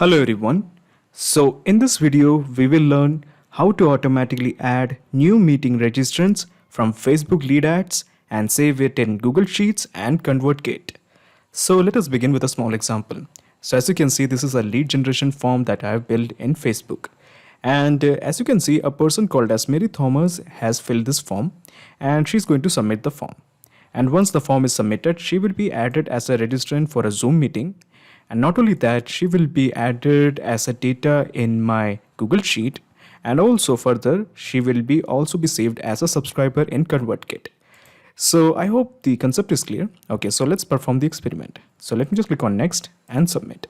Hello everyone. So in this video, we will learn how to automatically add new meeting registrants from Facebook lead ads and save it in Google Sheets and ConvertKit. So let us begin with a small example. So as you can see, this is a lead generation form that I have built in Facebook. And as you can see, a person called as 𝗪𝗍𝗄𝘅 has filled this form and she's going to submit the form. And once the form is submitted, she will be added as a registrant for a Zoom meeting. And not only that, she will be added as a data in my Google Sheet, and also further, she will be also be saved as a subscriber in ConvertKit. So I hope the concept is clear. Okay, so let's perform the experiment. So let me just click on next and submit.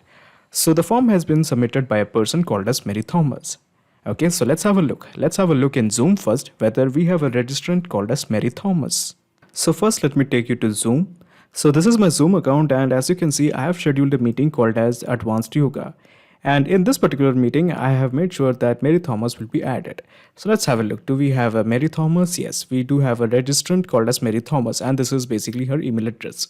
So the form has been submitted by a person called as 𝗪𝗍𝗄𝘅. Okay, so let's have a look. Let's have a look in Zoom first whether we have a registrant called as 𝗪𝗍𝗄𝘅. So first let me take you to Zoom. So this is my Zoom account, and as you can see, I have scheduled a meeting called as Advanced Yoga. And in this particular meeting, I have made sure that 𝗪𝗍𝗄𝘅 will be added. So let's have a look. Do we have a 𝗪𝗍𝗄𝘅? Yes, we do have a registrant called as 𝗪𝗍𝗄𝘅, and this is basically her email address.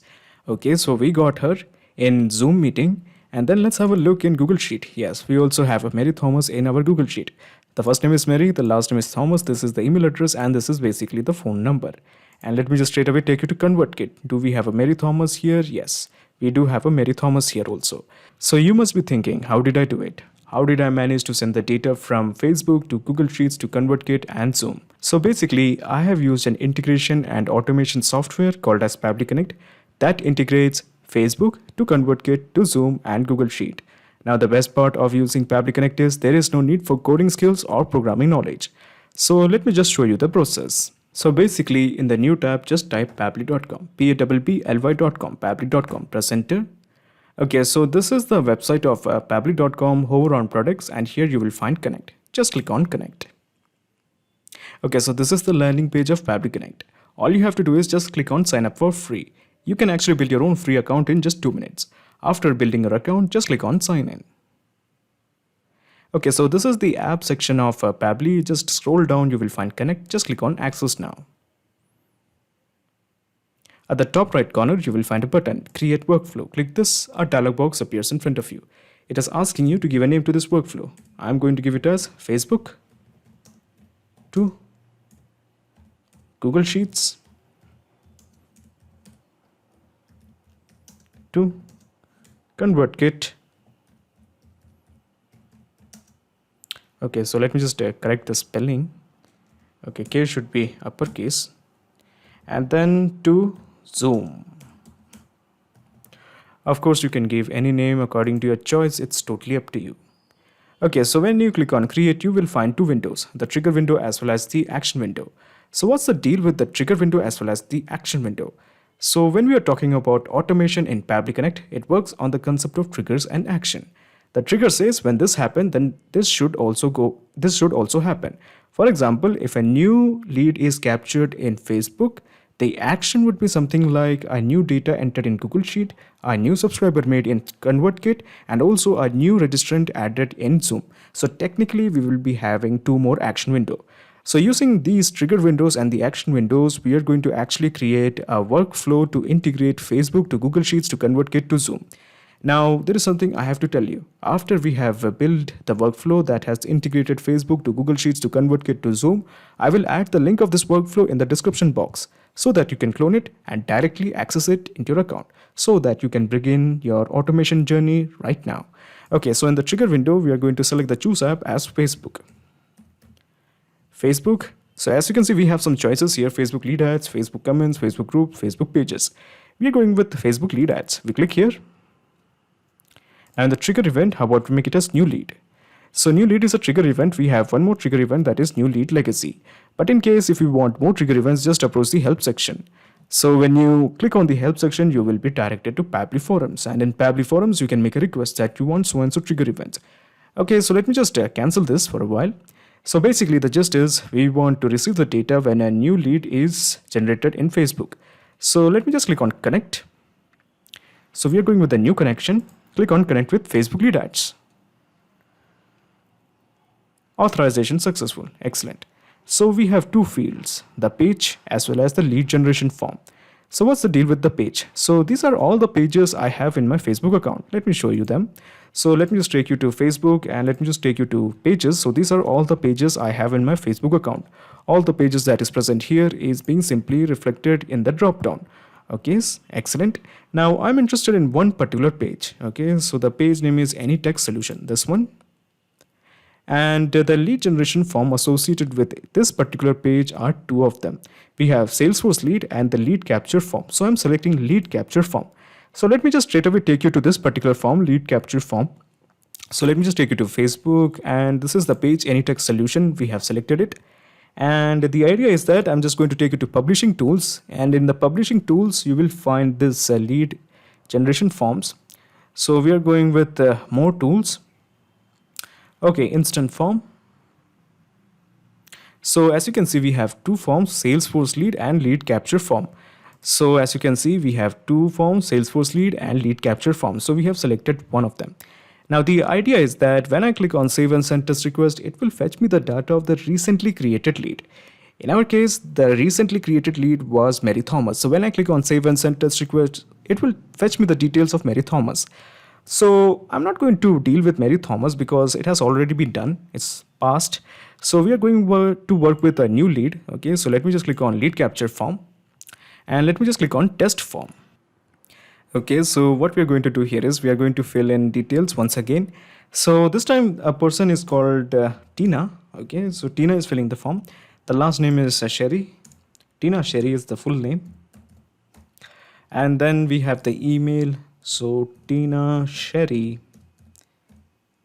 Okay, so we got her in Zoom meeting. And then let's have a look in Google Sheet. Yes, we also have a 𝗪𝗍𝗄𝘅 in our Google Sheet. The first name is Mary, the last name is Thomas, this is the email address, and this is basically the phone number. And let me just straight away take you to ConvertKit. Do we have a 𝗪𝗍𝗄𝘅 here? Yes, we do have a 𝗪𝗍𝗄𝘅 here also. So you must be thinking, how did I do it? How did I manage to send the data from Facebook to Google Sheets to ConvertKit and Zoom? So basically, I have used an integration and automation software called as Pabbly Connect that integrates Facebook to ConvertKit to Zoom and Google Sheet. Now the best part of using Pabbly Connect is there is no need for coding skills or programming knowledge. So let me just show you the process. So basically in the new tab, just type pabbly.com, Pabbly.com, pabbly.com, press enter. Okay, so this is the website of pabbly.com, hover on products, and here you will find Connect. Just click on Connect. Okay, so this is the landing page of Pabbly Connect. All you have to do is just click on sign up for free. You can actually build your own free account in just 2 minutes. After building your account, just click on sign in. Okay, so this is the app section of Pabbly. Just scroll down, you will find Connect. Just click on Access Now. At the top right corner, you will find a button, Create Workflow. Click this, a dialog box appears in front of you. It is asking you to give a name to this workflow. I'm going to give it as Facebook to Google Sheets to ConvertKit. Okay, so let me just correct the spelling. Okay, K should be uppercase. And then to Zoom. Of course, you can give any name according to your choice. It's totally up to you. Okay, so when you click on create, you will find 2 windows, the trigger window as well as the action window. So what's the deal with the trigger window as well as the action window? So when we are talking about automation in Pabbly Connect, it works on the concept of triggers and action. The trigger says when this happened, then this should also happen. For example, if a new lead is captured in Facebook, the action would be something like a new data entered in Google Sheet, a new subscriber made in ConvertKit, and also a new registrant added in Zoom. So technically, we will be having 2 more action windows. So using these trigger windows and the action windows, we are going to actually create a workflow to integrate Facebook to Google Sheets to ConvertKit to Zoom. Now, there is something I have to tell you. After we have built the workflow that has integrated Facebook to Google Sheets to ConvertKit to Zoom, I will add the link of this workflow in the description box so that you can clone it and directly access it into your account so that you can begin your automation journey right now. Okay, so in the trigger window, we are going to select the choose app as Facebook. Facebook. So as you can see, we have some choices here: Facebook lead ads, Facebook comments, Facebook group, Facebook pages. We are going with Facebook lead ads. We click here. And the trigger event, how about we make it as new lead? So new lead is a trigger event. We have one more trigger event, that is new lead legacy. But in case if you want more trigger events, just approach the help section. So when you click on the help section, you will be directed to Pabbly forums. And in Pabbly forums, you can make a request that you want so-and-so trigger event. Okay, so let me just cancel this for a while. So basically the gist is we want to receive the data when a new lead is generated in Facebook. So let me just click on connect. So we are going with the new connection. Click on connect with Facebook lead ads. Authorization successful. Excellent. So we have 2 fields, the page as well as the lead generation form. So what's the deal with the page? So these are all the pages I have in my Facebook account. Let me show you them. So let me just take you to Facebook and let me just take you to pages. So these are all the pages I have in my Facebook account. All the pages that is present here is being simply reflected in the drop down. Okay, excellent. Now I'm interested in one particular page. Okay, so the page name is any text solution, this one. And the lead generation form associated with this particular page are two of them. We have Salesforce lead and the lead capture form. So I'm selecting lead capture form. So let me just straight away take you to this particular form, lead capture form. So let me just take you to Facebook, and this is the page any text solution. We have selected it. And the idea is that I'm just going to take you to publishing tools, and in the publishing tools you will find this lead generation forms. So we are going with more tools. Okay, instant form. So as you can see, we have two forms, Salesforce lead and lead capture form. So as you can see, we have two forms, Salesforce lead and lead capture form. So we have selected one of them. Now the idea is that when I click on save and send test request, it will fetch me the data of the recently created lead. In our case, the recently created lead was 𝗪𝗆𝘆. So when I click on save and send test request, it will fetch me the details of 𝗪𝗆𝘆. So I'm not going to deal with 𝗪𝗆𝘆 because it has already been done. It's past. So we are going to work with a new lead. Okay, so let me just click on lead capture form and let me just click on test form. Okay, so what we are going to do here is we are going to fill in details once again. So this time a person is called Tina. Okay, so Tina is filling the form. The last name is Sherry. Tina Sherry is the full name. And then we have the email. So Tina Sherry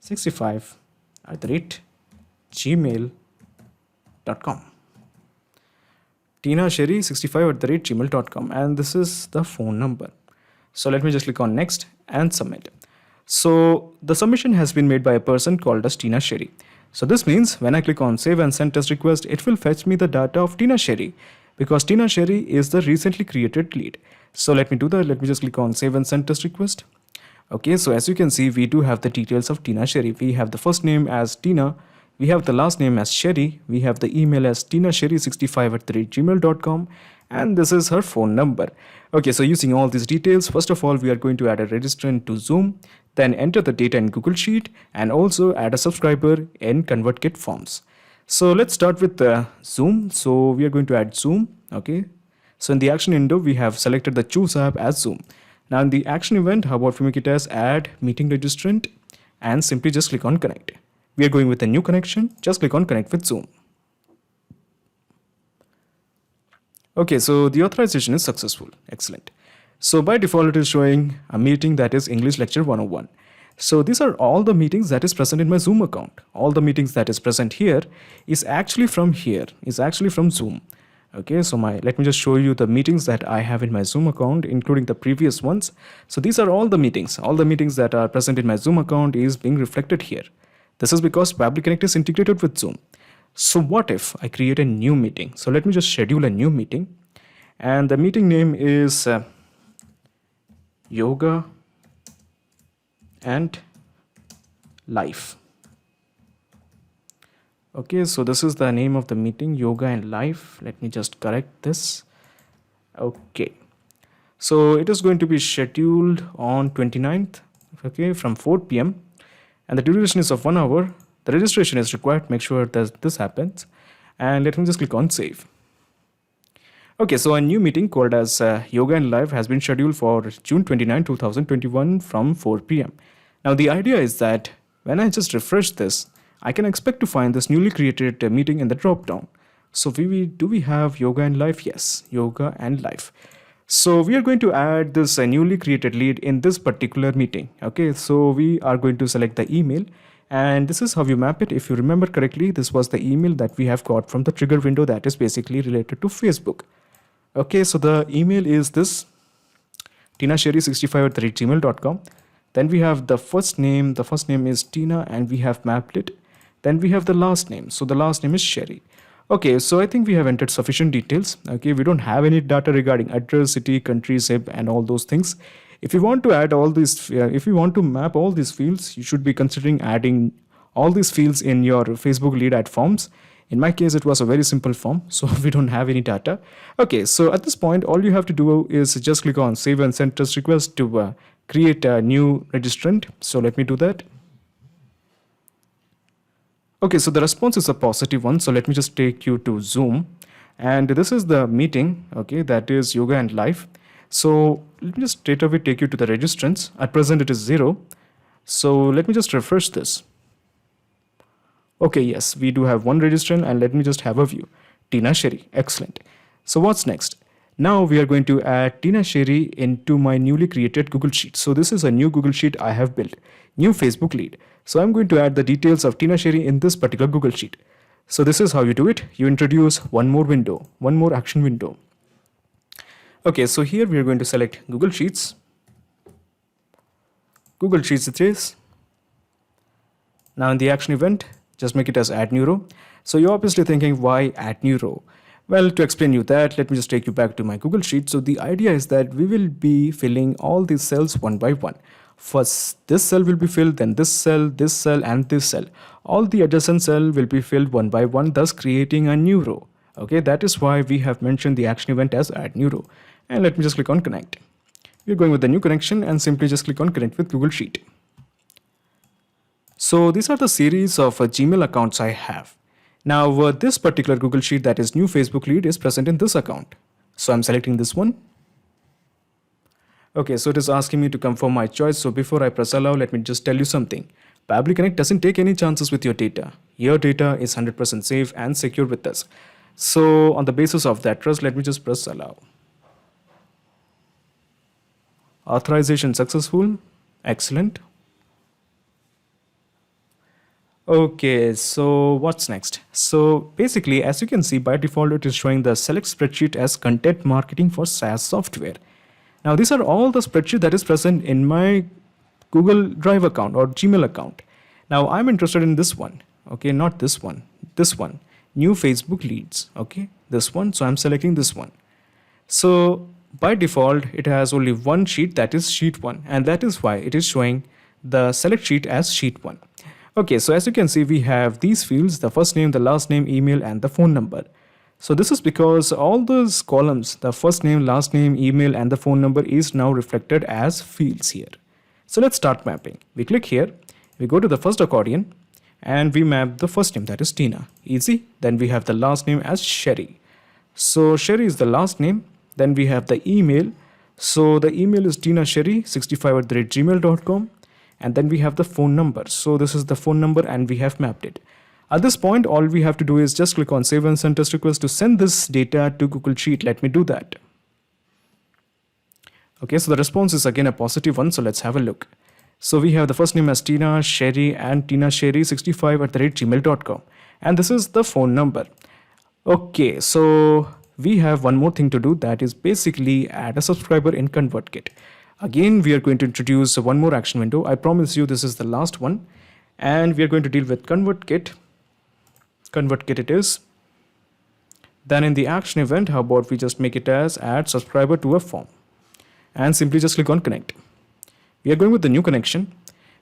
65@gmail.com. Tina Sherry 65@gmail.com, and this is the phone number. So let me just click on next and submit. So the submission has been made by a person called as Tina Sherry. So this means when I click on save and send test request, it will fetch me the data of Tina Sherry because Tina Sherry is the recently created lead. So let me do that. Let me just click on save and send test request. Okay, so as you can see, we do have the details of Tina Sherry. We have the first name as Tina. We have the last name as Sherry. We have the email as tinasherry65@gmail.com. And this is her phone number. Okay, so using all these details, first of all, we are going to add a registrant to Zoom, then enter the data in Google Sheet, and also add a subscriber in ConvertKit forms. So let's start with Zoom. So we are going to add Zoom. Okay, so in the action window, we have selected the Choose app as Zoom. Now in the action event, how about we make it as add meeting registrant and simply just click on connect. We are going with a new connection. Just click on connect with Zoom. Okay, so the authorization is successful. Excellent. So by default, it is showing a meeting that is English Lecture 101. So these are all the meetings that is present in my Zoom account. All the meetings that is present here is actually from Zoom. Okay, so let me just show you the meetings that I have in my Zoom account, including the previous ones. So these are all the meetings. All the meetings that are present in my Zoom account is being reflected here. This is because Pabbly Connect is integrated with Zoom. So what if I create a new meeting? So let me just schedule a new meeting. And the meeting name is Yoga and Life. Okay, so this is the name of the meeting, Yoga and Life. Let me just correct this. Okay, so it is going to be scheduled on 29th, okay, from 4 p.m. and the duration is of 1 hour. The registration is required. Make sure that this happens. And let me just click on save. Okay, so a new meeting called as Yoga and Life has been scheduled for June 29, 2021 from 4 p.m. Now the idea is that when I just refresh this, I can expect to find this newly created meeting in the drop down. So do we have Yoga and Life? Yes, Yoga and Life. So we are going to add this newly created lead in this particular meeting. Okay, so we are going to select the email, and this is how you map it. If you remember correctly, this was the email that we have got from the trigger window that is basically related to Facebook. Okay, so the email is this, tinasherry65@gmail.com. Then we have the first name. The first name is Tina, and we have mapped it. Then we have the last name. So the last name is Sherry. Okay, so I think we have entered sufficient details. Okay, we don't have any data regarding address, city, country, zip, and all those things. If you want to add all these, if you want to map all these fields, you should be considering adding all these fields in your Facebook lead ad forms. In my case, it was a very simple form, so we don't have any data. Okay, so at this point, all you have to do is just click on save and send test request to create a new registrant. So let me do that. Okay, so the response is a positive one. So let me just take you to Zoom. And this is the meeting, okay, that is yoga and life. So let me just straight away take you to the registrants. At present it is 0. So let me just refresh this. Okay, yes, we do have one registrant, and let me just have a view. Tina Sherry, excellent. So what's next? Now we are going to add Tina Sherry into my newly created Google Sheet. So this is a new Google Sheet I have built, new Facebook lead. So I'm going to add the details of Tina Sherry in this particular Google Sheet. So this is how you do it. You introduce one more window, one more action window. Okay, so here we are going to select Google Sheets. Google Sheets it is. Now in the action event, just make it as add new row. So you're obviously thinking, why add new row? Well, to explain you that, let me just take you back to my Google Sheet. So the idea is that we will be filling all these cells one by one. First, this cell will be filled, then this cell, and this cell. All the adjacent cell will be filled one by one, thus creating a new row. Okay, that is why we have mentioned the action event as add new row. And let me just click on connect. We're going with the new connection and simply just click on connect with Google Sheet. So these are the series of Gmail accounts I have. Now this particular Google Sheet, that is new Facebook lead, is present in this account. So I'm selecting this one. Okay, so it is asking me to confirm my choice. So before I press allow, let me just tell you something. Pabbly Connect doesn't take any chances with your data. Your data is 100% safe and secure with us. So on the basis of that trust, let me just press allow. Authorization successful. Excellent. Okay, so what's next? So basically, as you can see, by default, it is showing the select spreadsheet as content marketing for SaaS software. Now, these are all the spreadsheet that is present in my Google Drive account or Gmail account. Now, I'm interested in this one. Okay, not this one, new Facebook leads. Okay, this one. So I'm selecting this one. So by default, it has only one sheet, that is sheet 1. And that is why it is showing the select sheet as sheet 1. Okay, so as you can see, we have these fields, the first name, the last name, email, and the phone number. So this is because all those columns, the first name, last name, email, and the phone number is now reflected as fields here. So let's start mapping. We click here, we go to the first accordion, and we map the first name, that is Tina. Easy. Then we have the last name as Sherry. So Sherry is the last name. Then we have the email. So the email is tinasherry65@gmail.com. And then we have the phone number. So this is the phone number and we have mapped it. At this point, all we have to do is just click on save and send test request to send this data to Google Sheet. Let me do that. Okay, so the response is again a positive one. So let's have a look. So we have the first name as Tina Sherry and tinasherry65@gmail.com. And this is the phone number. Okay, so we have one more thing to do, that is basically add a subscriber in ConvertKit. Again, we are going to introduce one more action window. I promise you this is the last one. And we are going to deal with ConvertKit. ConvertKit it is. Then in the action event, how about we just make it as add subscriber to a form. And simply just click on connect. We are going with the new connection.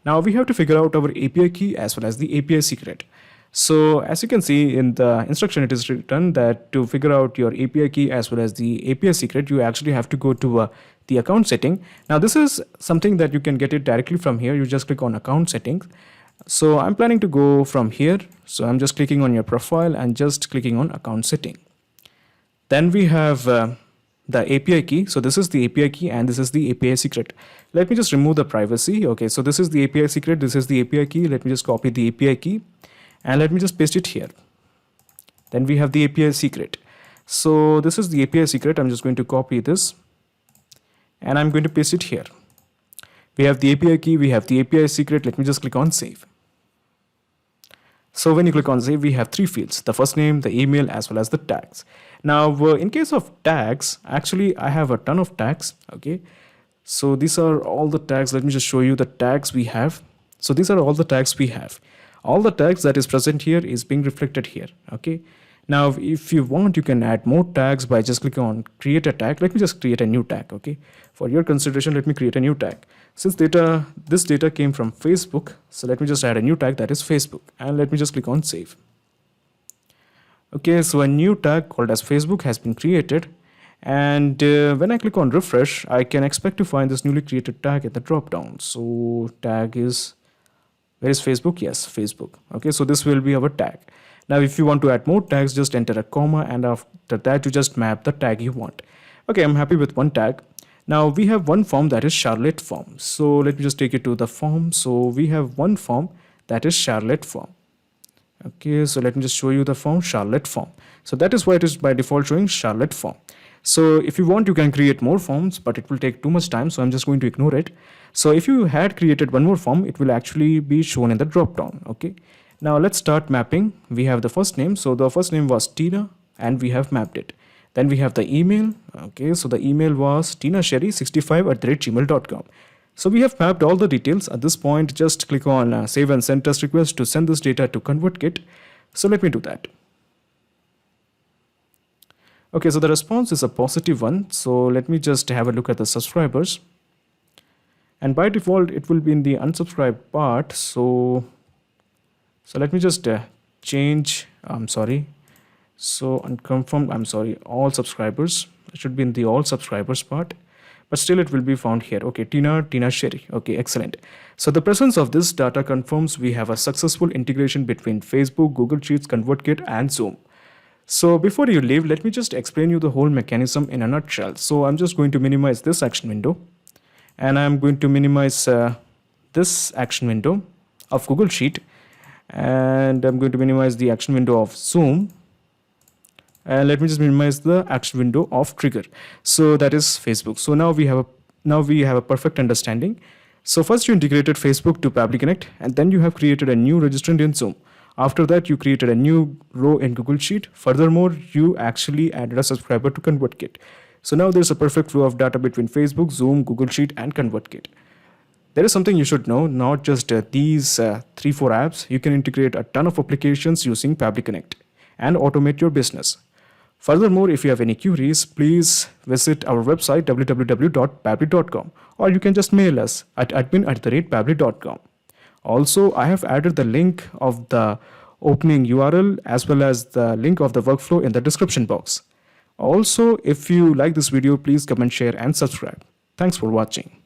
Now we have to figure out our API key as well as the API secret. So as you can see in the instruction, it is written that to figure out your API key as well as the API secret, you actually have to go to the account setting. Now this is something that you can get it directly from here. You just click on account settings. So I'm planning to go from here. So I'm just clicking on your profile and just clicking on account setting. Then we have the API key. So this is the API key and this is the API secret. Let me just remove the privacy. Okay, so this is the API secret. This is the API key. Let me just copy the API key. And let me just paste it here. Then we have the API secret. So this is the API secret. I'm just going to copy this and I'm going to paste it here. We have the API key, we have the API secret. Let me just click on save. So when you click on save, we have 3 fields, the first name, the email, as well as the tags. Now in case of tags, actually I have a ton of tags. Okay, so these are all the tags. Let me just show you the tags we have. So these are all the tags we have. All the tags that is present here is being reflected here. Okay, now if you want, you can add more tags by just clicking on create a tag. Let me just create a new tag. Okay, for your consideration, let me create a new tag. Since this data came from Facebook, so let me just add a new tag, that is Facebook, and let me just click on save. Okay, so a new tag called as Facebook has been created, And when I click on refresh, I can expect to find this newly created tag at the drop down. So tag is, where is Facebook? Yes, Facebook. Okay, so this will be our tag. Now if you want to add more tags, just enter a comma, and after that you just map the tag you want. Okay, I'm happy with one tag. Now we have one form, that is Charlotte form. So let me just take you to the form. So we have one form, that is Charlotte form. Okay, so let me just show you the form, Charlotte form. So that is why it is by default showing Charlotte form. So if you want, you can create more forms, but it will take too much time, so I'm just going to ignore it. So if you had created one more form, it will actually be shown in the drop down. Okay, now let's start mapping. We have the first name, so the first name was Tina, and we have mapped it. Then we have the email. Okay, so the email was tinasherry65@gmail.com. So we have mapped all the details. At this point, just click on save and send test request to send this data to ConvertKit. So let me do that. Okay, so the response is a positive one. So let me just have a look at the subscribers. And by default, it will be in the unsubscribed part. So let me just change, so unconfirmed, all subscribers. It should be in the all subscribers part. But still it will be found here. Okay, Tina Sherry. Okay, excellent. So the presence of this data confirms we have a successful integration between Facebook, Google Sheets, ConvertKit, and Zoom. So before you leave, let me just explain you the whole mechanism in a nutshell. So I'm just going to minimize this action window, and I'm going to minimize this action window of Google Sheet, and I'm going to minimize the action window of Zoom. And let me just minimize the action window of Trigger. So that is Facebook. So now we have a perfect understanding. So first you integrated Facebook to Pabbly Connect, and then you have created a new registrant in Zoom. After that, you created a new row in Google Sheet. Furthermore, you actually added a subscriber to ConvertKit. So now there's a perfect flow of data between Facebook, Zoom, Google Sheet, and ConvertKit. There is something you should know, not just these 3-4 apps. You can integrate a ton of applications using Pabbly Connect and automate your business. Furthermore, if you have any queries, please visit our website www.pabbly.com, or you can just mail us at admin@pabbly.com. Also, I have added the link of the opening URL as well as the link of the workflow in the description box. Also, if you like this video, please comment, share, and subscribe. Thanks for watching.